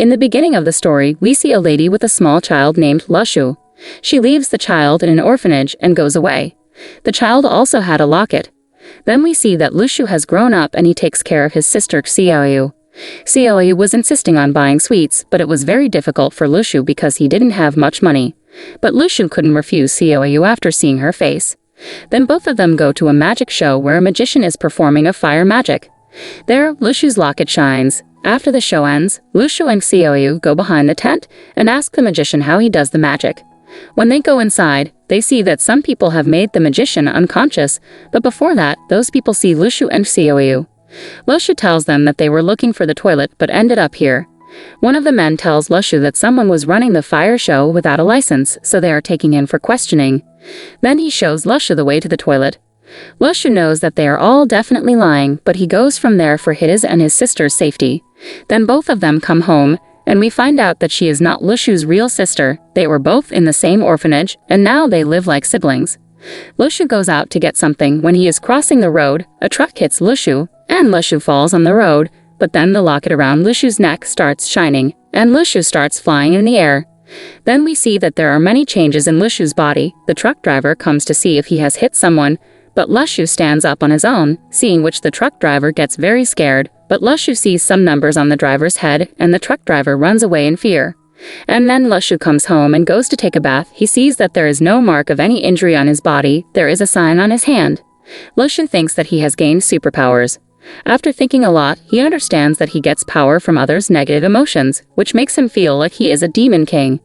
In the beginning of the story, we see a lady with a small child named Lushu. She leaves the child in an orphanage and goes away. The child also had a locket. Then we see that Lushu has grown up and he takes care of his sister Xiaoyu. Xiaoyu was insisting on buying sweets, but it was very difficult for Lushu because he didn't have much money. But Lushu couldn't refuse Xiaoyu after seeing her face. Then both of them go to a magic show where a magician is performing a fire magic. There, Lushu's locket shines. After the show ends, Lushu and Xiaoyu go behind the tent and ask the magician how he does the magic. When they go inside, they see that some people have made the magician unconscious, but before that, those people see Lushu and Xiaoyu. Lushu tells them that they were looking for the toilet but ended up here. One of the men tells Lushu that someone was running the fire show without a license, so they are taking him for questioning. Then he shows Lushu the way to the toilet. Lushu knows that they are all definitely lying, but he goes from there for his and his sister's safety. Then both of them come home, and we find out that she is not Lushu's real sister. They were both in the same orphanage, and now they live like siblings. Lushu goes out to get something. When he is crossing the road, a truck hits Lushu, and Lushu falls on the road, but then the locket around Lushu's neck starts shining, and Lushu starts flying in the air. Then we see that there are many changes in Lushu's body. The truck driver comes to see if he has hit someone, but Lushu stands up on his own, seeing which the truck driver gets very scared, but Lushu sees some numbers on the driver's head, and the truck driver runs away in fear. And then Lushu comes home and goes to take a bath. He sees that there is no mark of any injury on his body. There is a sign on his hand. Lushu thinks that he has gained superpowers. After thinking a lot, he understands that he gets power from others' negative emotions, which makes him feel like he is a demon king.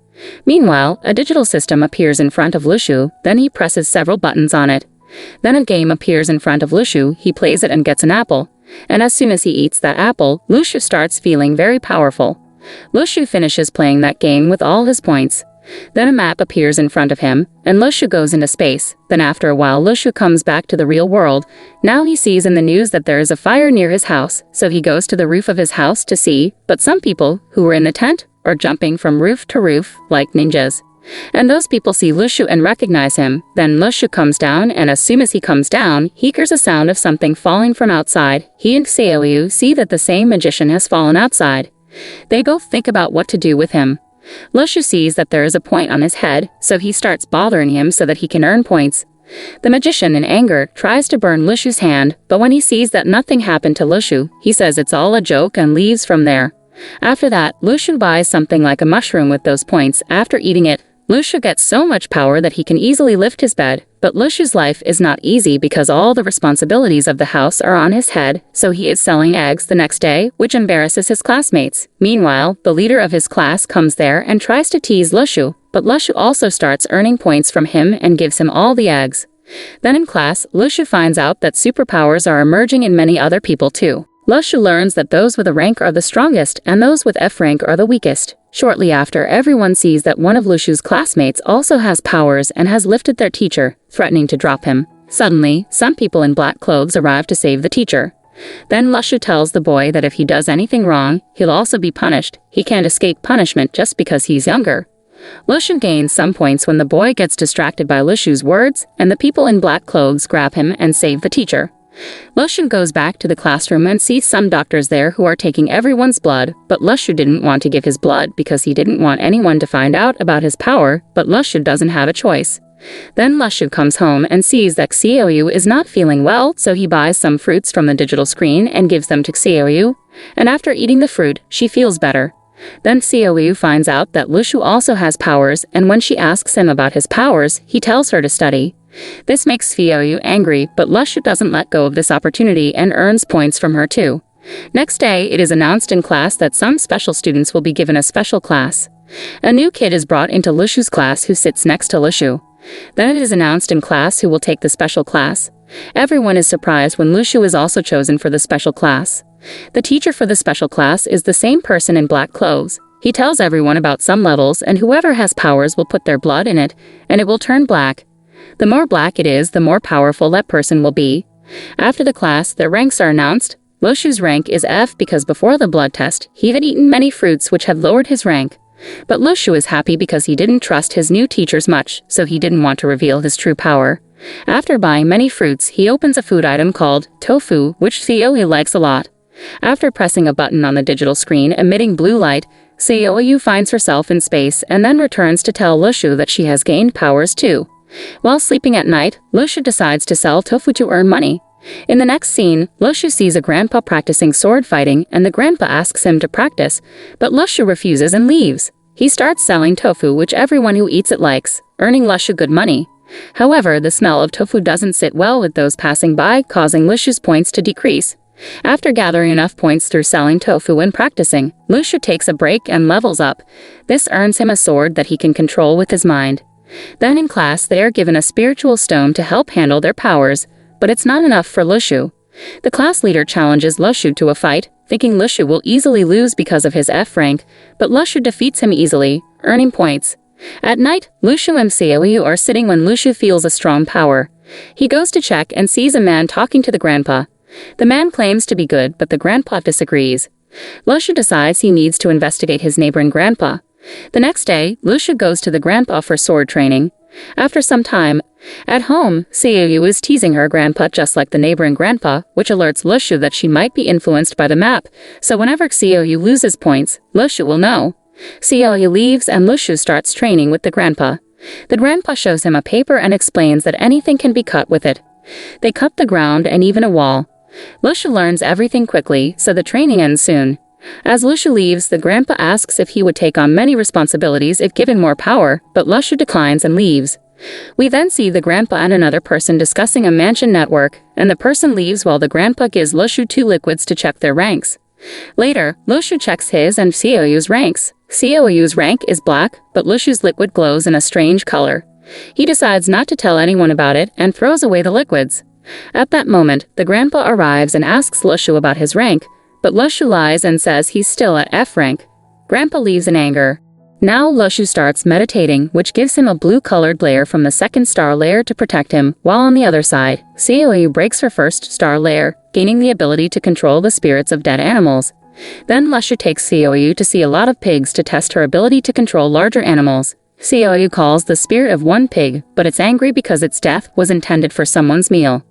Meanwhile, a digital system appears in front of Lushu, then he presses several buttons on it. Then a game appears in front of Lushu, he plays it and gets an apple. And as soon as he eats that apple, Lushu starts feeling very powerful. Lushu finishes playing that game with all his points. Then a map appears in front of him, and Lushu goes into space. Then after a while Lushu comes back to the real world. Now he sees in the news that there is a fire near his house, so he goes to the roof of his house to see, but some people, who were in the tent, are jumping from roof to roof, like ninjas. And those people see Lushu and recognize him. Then Lushu comes down, and as soon as he comes down, he hears a sound of something falling from outside. He and Xiaoyu see that the same magician has fallen outside. They both think about what to do with him. Lushu sees that there is a point on his head, so he starts bothering him so that he can earn points. The magician, in anger, tries to burn Lushu's hand, but when he sees that nothing happened to Lushu, he says it's all a joke and leaves from there. After that, Lushu buys something like a mushroom with those points. After eating it, Lushu gets so much power that he can easily lift his bed, but Lushu's life is not easy because all the responsibilities of the house are on his head, so he is selling eggs the next day, which embarrasses his classmates. Meanwhile, the leader of his class comes there and tries to tease Lushu, but Lushu also starts earning points from him and gives him all the eggs. Then in class, Lushu finds out that superpowers are emerging in many other people too. Lushu learns that those with a rank are the strongest and those with F rank are the weakest. Shortly after, everyone sees that one of Lushu's classmates also has powers and has lifted their teacher, threatening to drop him. Suddenly, some people in black clothes arrive to save the teacher. Then Lushu tells the boy that if he does anything wrong, he'll also be punished. He can't escape punishment just because he's younger. Lushu gains some points when the boy gets distracted by Lushu's words, and the people in black clothes grab him and save the teacher. Lushu goes back to the classroom and sees some doctors there who are taking everyone's blood, but Lushu didn't want to give his blood because he didn't want anyone to find out about his power, but Lushu doesn't have a choice. Then Lushu comes home and sees that Xiaoyu is not feeling well, so he buys some fruits from the digital screen and gives them to Xiaoyu, and after eating the fruit, she feels better. Then Xiaoyu finds out that Lushu also has powers, and when she asks him about his powers, he tells her to study. This makes Xiaoyu angry, but Lushu doesn't let go of this opportunity and earns points from her too. Next day, it is announced in class that some special students will be given a special class. A new kid is brought into Lushu's class who sits next to Lushu. Then it is announced in class who will take the special class. Everyone is surprised when Lushu is also chosen for the special class. The teacher for the special class is the same person in black clothes. He tells everyone about some levels, and whoever has powers will put their blood in it, and it will turn black. The more black it is, the more powerful that person will be. After the class, their ranks are announced. Lushu's rank is F because before the blood test, he had eaten many fruits which had lowered his rank. But Lushu is happy because he didn't trust his new teachers much, so he didn't want to reveal his true power. After buying many fruits, he opens a food item called tofu, which Xiaoyu likes a lot. After pressing a button on the digital screen emitting blue light, Xiaoyu finds herself in space and then returns to tell Lushu that she has gained powers too. While sleeping at night, Lushu decides to sell tofu to earn money. In the next scene, Lushu sees a grandpa practicing sword fighting and the grandpa asks him to practice, but Lushu refuses and leaves. He starts selling tofu, which everyone who eats it likes, earning Lushu good money. However, the smell of tofu doesn't sit well with those passing by, causing Lushu's points to decrease. After gathering enough points through selling tofu and practicing, Lushu takes a break and levels up. This earns him a sword that he can control with his mind. Then in class they are given a spiritual stone to help handle their powers, but it's not enough for Lushu. The class leader challenges Lushu to a fight, thinking Lushu will easily lose because of his F rank, but Lushu defeats him easily, earning points. At night, Lushu and Xiaoyu are sitting when Lushu feels a strong power. He goes to check and sees a man talking to the grandpa. The man claims to be good, but the grandpa disagrees. Lushu decides he needs to investigate his neighboring grandpa. The next day, Lushu goes to the grandpa for sword training. After some time, at home, Xiaoyu is teasing her grandpa just like the neighboring grandpa, which alerts Lushu that she might be influenced by the map, so whenever Xiaoyu loses points, Lushu will know. Xiaoyu leaves and Lushu starts training with the grandpa. The grandpa shows him a paper and explains that anything can be cut with it. They cut the ground and even a wall. Lushu learns everything quickly, so the training ends soon. As Lushu leaves, the grandpa asks if he would take on many responsibilities if given more power, but Lushu declines and leaves. We then see the grandpa and another person discussing a mansion network, and the person leaves while the grandpa gives Lushu 2 liquids to check their ranks. Later, Lushu checks his and Xiaoyu's ranks. Xiaoyu's rank is black, but Lushu's liquid glows in a strange color. He decides not to tell anyone about it and throws away the liquids. At that moment, the grandpa arrives and asks Lushu about his rank, but Lushu lies and says he's still at F rank. Grandpa leaves in anger. Now Lushu starts meditating, which gives him a blue-colored layer from the second star layer to protect him, while on the other side, Xiaoyu breaks her first star layer, gaining the ability to control the spirits of dead animals. Then Lushu takes Xiaoyu to see a lot of pigs to test her ability to control larger animals. Xiaoyu calls the spirit of one pig, but it's angry because its death was intended for someone's meal.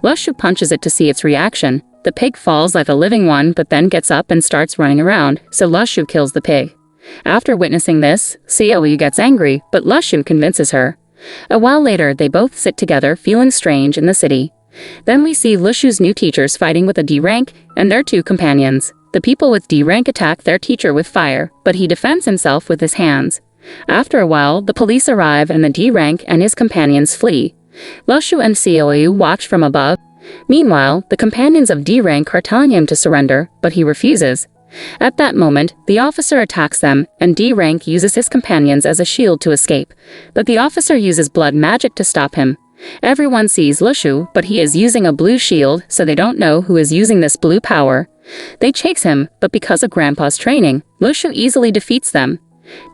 Lushu punches it to see its reaction. The pig falls like a living one but then gets up and starts running around, so Lushu kills the pig. After witnessing this, Xiaoyu gets angry, but Lushu convinces her. A while later, they both sit together feeling strange in the city. Then we see Lushu's new teachers fighting with a D rank and their 2 companions. The people with D rank attack their teacher with fire, but he defends himself with his hands. After a while, the police arrive and the D rank and his companions flee. Lushu and Xiaoyu watch from above. Meanwhile, the companions of D rank are telling him to surrender, but he refuses. At that moment, the officer attacks them, and D rank uses his companions as a shield to escape, but the officer uses blood magic to stop him. Everyone sees Lushu, but he is using a blue shield, so they don't know who is using this blue power. They chase him, but because of Grandpa's training, Lushu easily defeats them.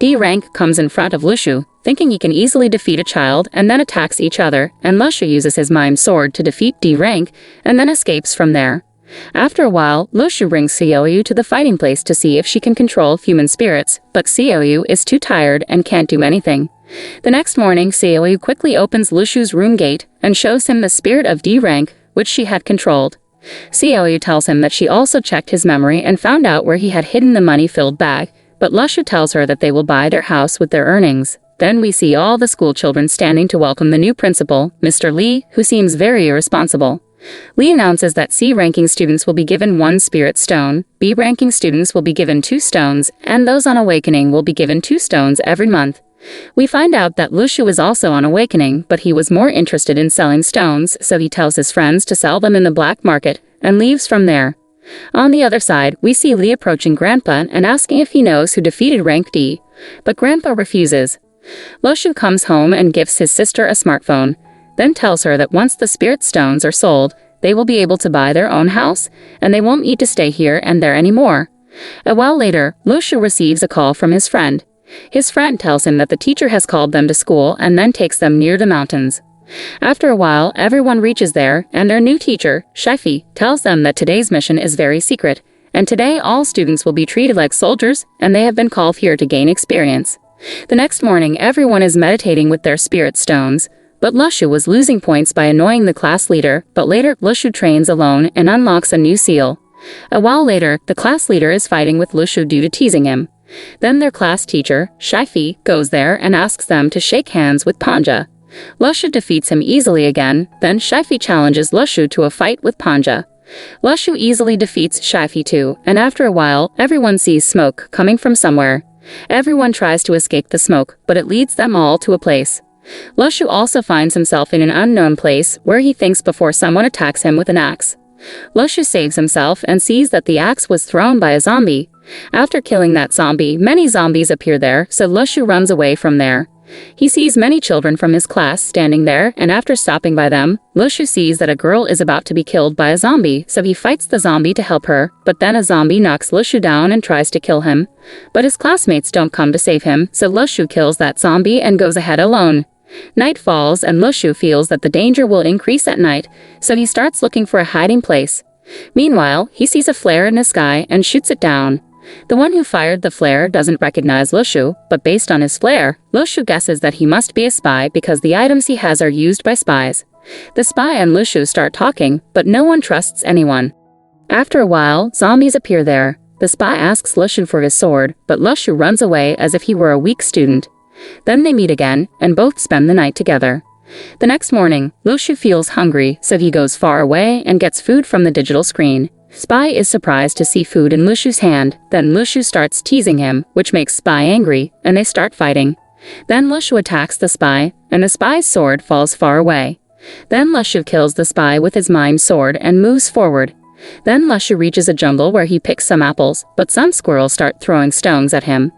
D rank comes in front of Lushu, thinking he can easily defeat a child, and then attacks each other, and Lushu uses his mime sword to defeat D rank, and then escapes from there. After a while, Lushu brings Xiaoyu to the fighting place to see if she can control human spirits, but Xiaoyu is too tired and can't do anything. The next morning, Xiaoyu quickly opens Lushu's room gate and shows him the spirit of D rank, which she had controlled. Xiaoyu tells him that she also checked his memory and found out where he had hidden the money-filled bag, but Lushu tells her that they will buy their house with their earnings. Then we see all the school children standing to welcome the new principal, Mr. Li, who seems very irresponsible. Li announces that C-ranking students will be given 1 spirit stone, B-ranking students will be given 2 stones, and those on awakening will be given 2 stones every month. We find out that Lushu is also on awakening, but he was more interested in selling stones, so he tells his friends to sell them in the black market, and leaves from there. On the other side, we see Li approaching Grandpa and asking if he knows who defeated rank D, but Grandpa refuses. Lushu comes home and gives his sister a smartphone, then tells her that once the spirit stones are sold, they will be able to buy their own house, and they won't need to stay here and there anymore. A while later, Lushu receives a call from his friend. His friend tells him that the teacher has called them to school and then takes them near the mountains. After a while, everyone reaches there, and their new teacher, Shefi, tells them that today's mission is very secret, and today all students will be treated like soldiers, and they have been called here to gain experience. The next morning, everyone is meditating with their spirit stones, but Lushu was losing points by annoying the class leader, but later Lushu trains alone and unlocks a new seal. A while later, the class leader is fighting with Lushu due to teasing him. Then their class teacher, Shifei, goes there and asks them to shake hands with Panja. Lushu defeats him easily again, then Shifei challenges Lushu to a fight with Panja. Lushu easily defeats Shifei too, and after a while, everyone sees smoke coming from somewhere. Everyone tries to escape the smoke, but it leads them all to a place. Lushu also finds himself in an unknown place where he thinks before someone attacks him with an axe. Lushu saves himself and sees that the axe was thrown by a zombie. After killing that zombie, many zombies appear there, so Lushu runs away from there. He sees many children from his class standing there, and after stopping by them, Lushu sees that a girl is about to be killed by a zombie, so he fights the zombie to help her, but then a zombie knocks Lushu down and tries to kill him. But his classmates don't come to save him, so Lushu kills that zombie and goes ahead alone. Night falls and Lushu feels that the danger will increase at night, so he starts looking for a hiding place. Meanwhile, he sees a flare in the sky and shoots it down. The one who fired the flare doesn't recognize Lushu, but based on his flare, Lushu guesses that he must be a spy because the items he has are used by spies. The spy and Lushu start talking, but no one trusts anyone. After a while, zombies appear there. The spy asks Lushu for his sword, but Lushu runs away as if he were a weak student. Then they meet again, and both spend the night together. The next morning, Lushu feels hungry, so he goes far away and gets food from the digital screen. Spy is surprised to see food in Lushu's hand, then Lushu starts teasing him, which makes Spy angry, and they start fighting. Then Lushu attacks the spy, and the spy's sword falls far away. Then Lushu kills the spy with his mime sword and moves forward. Then Lushu reaches a jungle where he picks some apples, but some squirrels start throwing stones at him.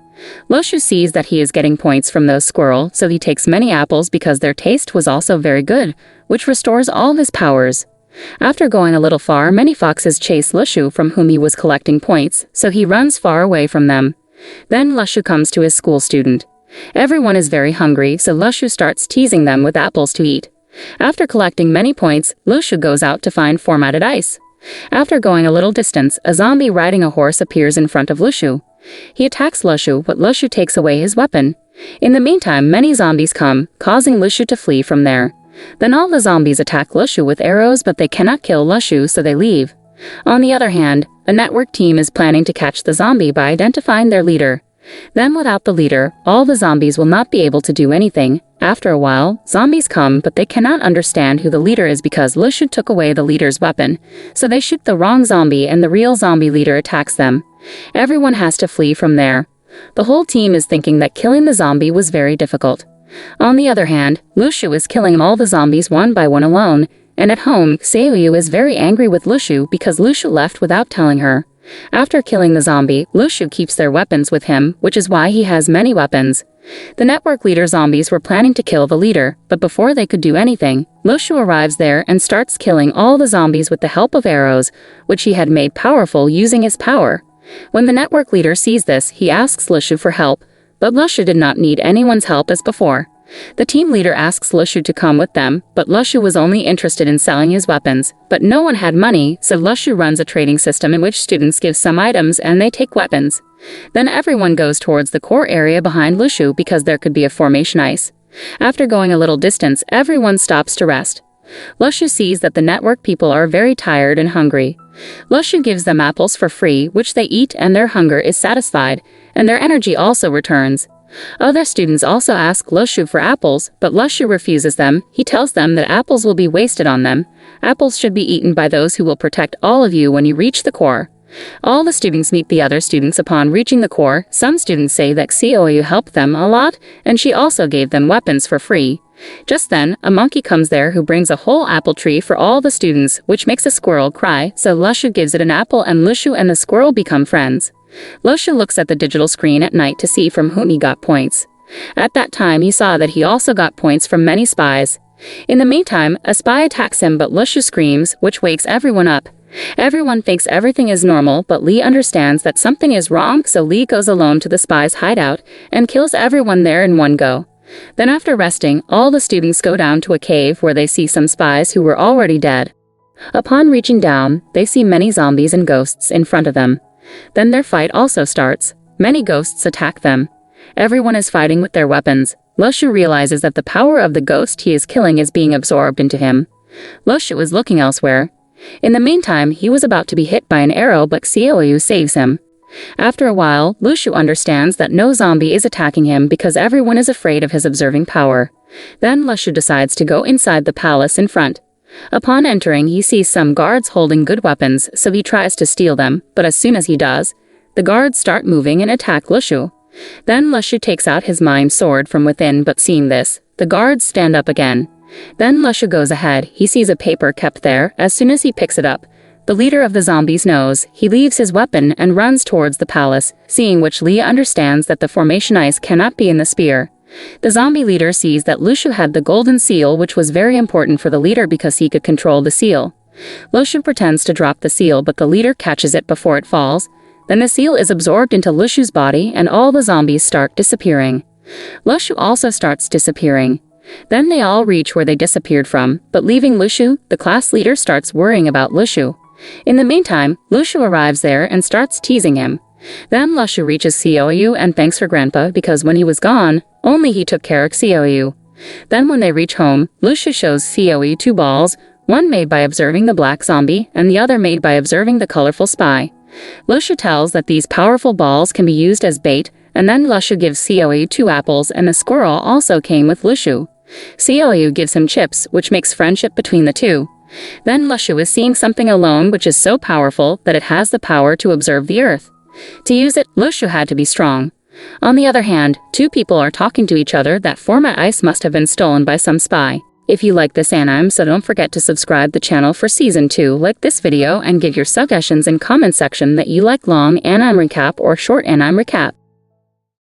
Lushu sees that he is getting points from those squirrels, so he takes many apples because their taste was also very good, which restores all his powers. After going a little far, many foxes chase Lushu from whom he was collecting points, so he runs far away from them. Then Lushu comes to his school student. Everyone is very hungry, so Lushu starts teasing them with apples to eat. After collecting many points, Lushu goes out to find formatted ice. After going a little distance, a zombie riding a horse appears in front of Lushu. He attacks Lushu, but Lushu takes away his weapon. In the meantime, many zombies come, causing Lushu to flee from there. Then all the zombies attack Lushu with arrows, but they cannot kill Lushu, so they leave. On the other hand, a network team is planning to catch the zombie by identifying their leader. Then without the leader, all the zombies will not be able to do anything. After a while, zombies come, but they cannot understand who the leader is because Lushu took away the leader's weapon. So they shoot the wrong zombie and the real zombie leader attacks them. Everyone has to flee from there. The whole team is thinking that killing the zombie was very difficult. On the other hand, Lushu is killing all the zombies one by one alone, and at home, Seiyu is very angry with Lushu because Lushu left without telling her. After killing the zombie, Lushu keeps their weapons with him, which is why he has many weapons. The network leader zombies were planning to kill the leader, but before they could do anything, Lushu arrives there and starts killing all the zombies with the help of arrows, which he had made powerful using his power. When the network leader sees this, he asks Lushu for help, but Lushu did not need anyone's help as before. The team leader asks Lushu to come with them, but Lushu was only interested in selling his weapons. But no one had money, so Lushu runs a trading system in which students give some items and they take weapons. Then everyone goes towards the core area behind Lushu because there could be a formation ice. After going a little distance, everyone stops to rest. Lushu sees that the network people are very tired and hungry. Lushu gives them apples for free, which they eat and their hunger is satisfied, and their energy also returns. Other students also ask Lushu for apples, but Lushu refuses them. He tells them that apples will be wasted on them. Apples should be eaten by those who will protect all of you when you reach the core. All the students meet the other students upon reaching the core. Some students say that Xiaoyu helped them a lot, and she also gave them weapons for free. Just then, a monkey comes there who brings a whole apple tree for all the students, which makes a squirrel cry, so Lushu gives it an apple and Lushu and the squirrel become friends. Lushu looks at the digital screen at night to see from whom he got points. At that time, he saw that he also got points from many spies. In the meantime, a spy attacks him, but Lushu screams, which wakes everyone up. Everyone thinks everything is normal, but Lee understands that something is wrong, so Lee goes alone to the spy's hideout and kills everyone there in one go. Then after resting, all the students go down to a cave where they see some spies who were already dead. Upon reaching down, they see many zombies and ghosts in front of them. Then their fight also starts. Many ghosts attack them. Everyone is fighting with their weapons. Lushu realizes that the power of the ghost he is killing is being absorbed into him. Lushu is looking elsewhere. In the meantime, he was about to be hit by an arrow, but Xiaoyu saves him. After a while, Lushu understands that no zombie is attacking him because everyone is afraid of his observing power. Then Lushu decides to go inside the palace in front. Upon entering, he sees some guards holding good weapons, so he tries to steal them, but as soon as he does, the guards start moving and attack Lushu. Then Lushu takes out his mime sword from within, but seeing this, the guards stand up again. Then Lushu goes ahead. He sees a paper kept there. As soon as he picks it up, the leader of the zombies knows. He leaves his weapon and runs towards the palace, seeing which Leah understands that the formation ice cannot be in the spear. The zombie leader sees that Lushu had the golden seal, which was very important for the leader because he could control the seal. Lushu pretends to drop the seal, but the leader catches it before it falls. Then the seal is absorbed into Lushu's body and all the zombies start disappearing. Lushu also starts disappearing. Then they all reach where they disappeared from, but leaving Lushu, the class leader starts worrying about Lushu. In the meantime, Lushu arrives there and starts teasing him. Then Lushu reaches Xiaoyu and thanks her grandpa because when he was gone, only he took care of Xiaoyu. Then when they reach home, Lushu shows Xiaoyu 2 balls, one made by observing the black zombie and the other made by observing the colorful spy. Lushu tells that these powerful balls can be used as bait, and then Lushu gives Xiaoyu 2 apples and a squirrel also came with Lushu. Xiaoyu gives him chips, which makes friendship between the two. Then Lushu is seeing something alone which is so powerful that it has the power to observe the earth. To use it, Lushu had to be strong. On the other hand, 2 people are talking to each other that format ice must have been stolen by some spy. If you like this anime, so don't forget to subscribe the channel for season 2, like this video and give your suggestions in comment section that you like long anime recap or short anime recap.